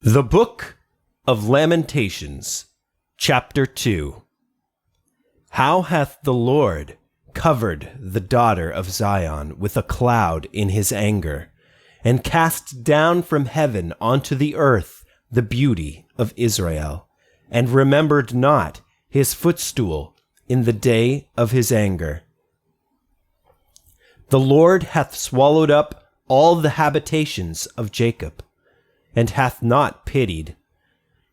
The Book of Lamentations, Chapter 2. How hath the Lord covered the daughter of Zion with a cloud in his anger, and cast down from heaven onto the earth the beauty of Israel, and remembered not his footstool in the day of his anger. The Lord hath swallowed up all the habitations of Jacob, and hath not pitied.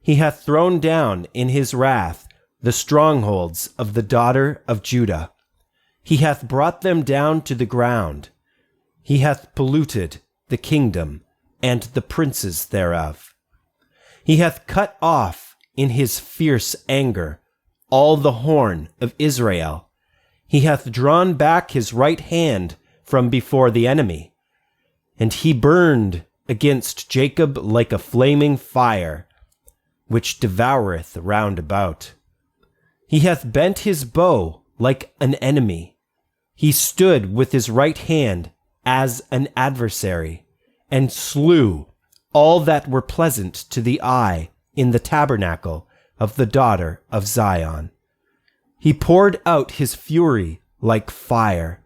He hath thrown down in his wrath the strongholds of the daughter of Judah. He hath brought them down to the ground. He hath polluted the kingdom and the princes thereof. He hath cut off in his fierce anger all the horn of Israel. He hath drawn back his right hand from before the enemy, and he burned against Jacob like a flaming fire, which devoureth round about. He hath bent his bow like an enemy. He stood with his right hand as an adversary, and slew all that were pleasant to the eye in the tabernacle of the daughter of Zion. He poured out his fury like fire.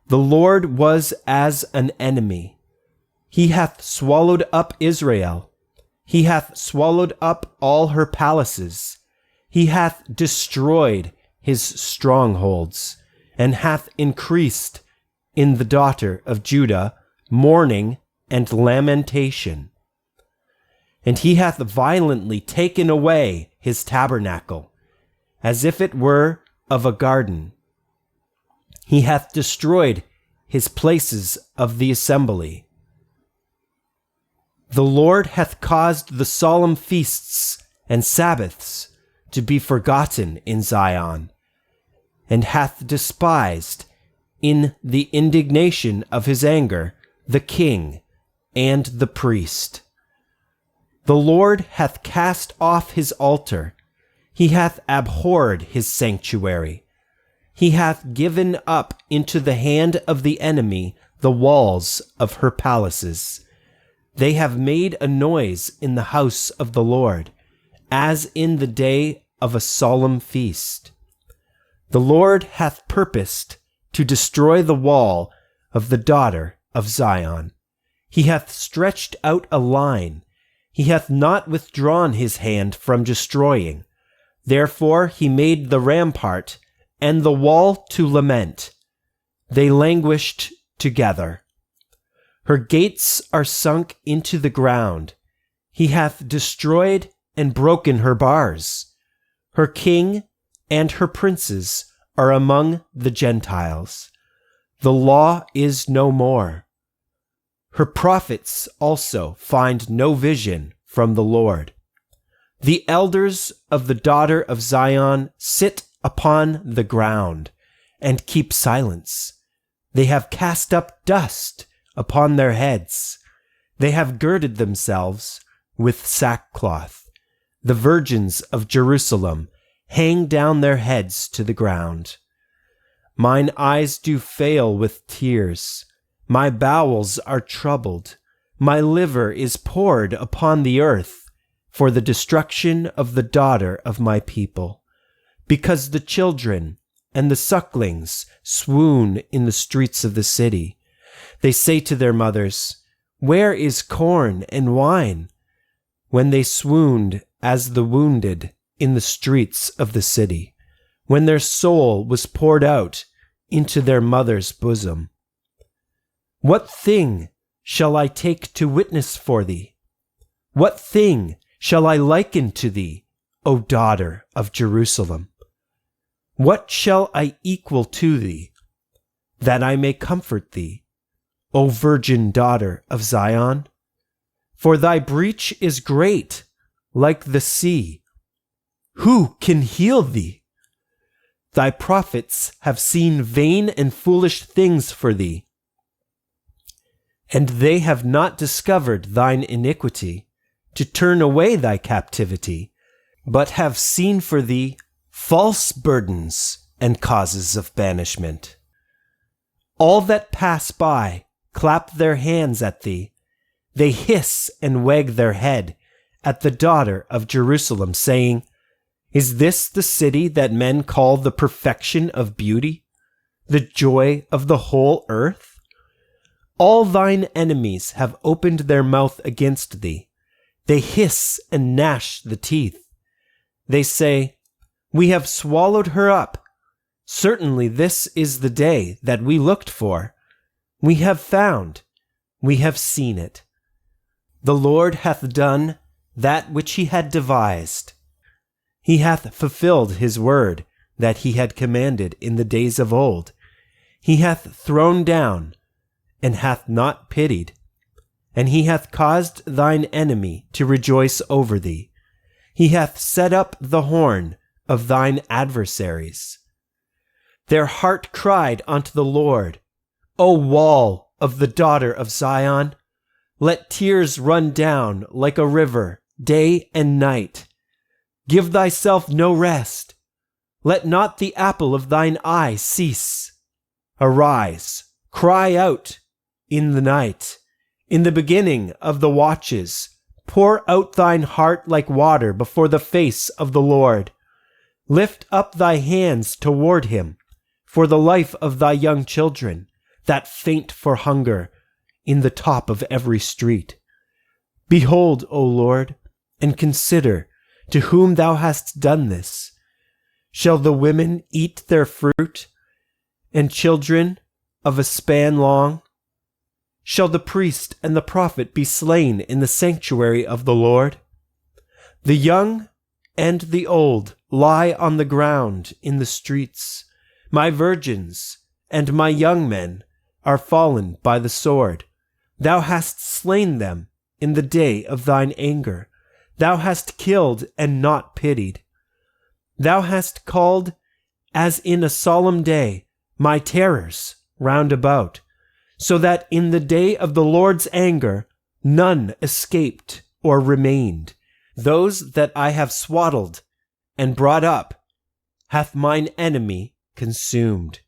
The Lord was as an enemy. He hath swallowed up Israel. He hath swallowed up all her palaces. He hath destroyed his strongholds, and hath increased in the daughter of Judah mourning and lamentation. And he hath violently taken away his tabernacle, as if it were of a garden. He hath destroyed his places of the assembly. The Lord hath caused the solemn feasts and Sabbaths to be forgotten in Zion, and hath despised in the indignation of his anger the king and the priest. The Lord hath cast off his altar. He hath abhorred his sanctuary. He hath given up into the hand of the enemy the walls of her palaces. They have made a noise in the house of the Lord, as in the day of a solemn feast. The Lord hath purposed to destroy the wall of the daughter of Zion. He hath stretched out a line. He hath not withdrawn his hand from destroying. Therefore he made the rampart and the wall to lament. They languished together. Her gates are sunk into the ground. He hath destroyed and broken her bars. Her king and her princes are among the Gentiles. The law is no more. Her prophets also find no vision from the Lord. The elders of the daughter of Zion sit upon the ground and keep silence. They have cast up dust upon their heads. They have girded themselves with sackcloth. The virgins of Jerusalem hang down their heads to the ground. Mine eyes do fail with tears. My bowels are troubled. My liver is poured upon the earth for the destruction of the daughter of my people, because the children and the sucklings swoon in the streets of the city. They say to their mothers, "Where is corn and wine?" when they swooned as the wounded in the streets of the city, when their soul was poured out into their mother's bosom. What thing shall I take to witness for thee? What thing shall I liken to thee, O daughter of Jerusalem? What shall I equal to thee, that I may comfort thee, O virgin daughter of Zion? For thy breach is great, like the sea. Who can heal thee? Thy prophets have seen vain and foolish things for thee, and they have not discovered thine iniquity, to turn away thy captivity, but have seen for thee false burdens and causes of banishment. All that pass by clap their hands at thee. They hiss and wag their head, at the daughter of Jerusalem, saying, Is this the city that men call the perfection of beauty, the joy of the whole earth? All thine enemies have opened their mouth against thee. They hiss and gnash the teeth. They say, We have swallowed her up. Certainly this is the day that we looked for. We have found, we have seen it. The Lord hath done that which he had devised. He hath fulfilled his word that he had commanded in the days of old. He hath thrown down, and hath not pitied. And he hath caused thine enemy to rejoice over thee. He hath set up the horn of thine adversaries. Their heart cried unto the Lord, O wall of the daughter of Zion, let tears run down like a river, day and night. Give thyself no rest. Let not the apple of thine eye cease. Arise, cry out in the night. In the beginning of the watches, pour out thine heart like water before the face of the Lord. Lift up thy hands toward him, for the life of thy young children, that faint for hunger, in the top of every street. Behold, O Lord, and consider to whom thou hast done this. Shall the women eat their fruit, and children of a span long? Shall the priest and the prophet be slain in the sanctuary of the Lord? The young and the old lie on the ground in the streets. My virgins and my young men are fallen by the sword. Thou hast slain them in the day of thine anger. Thou hast killed and not pitied. Thou hast called, as in a solemn day, my terrors round about, so that in the day of the Lord's anger none escaped or remained. Those that I have swaddled and brought up hath mine enemy consumed.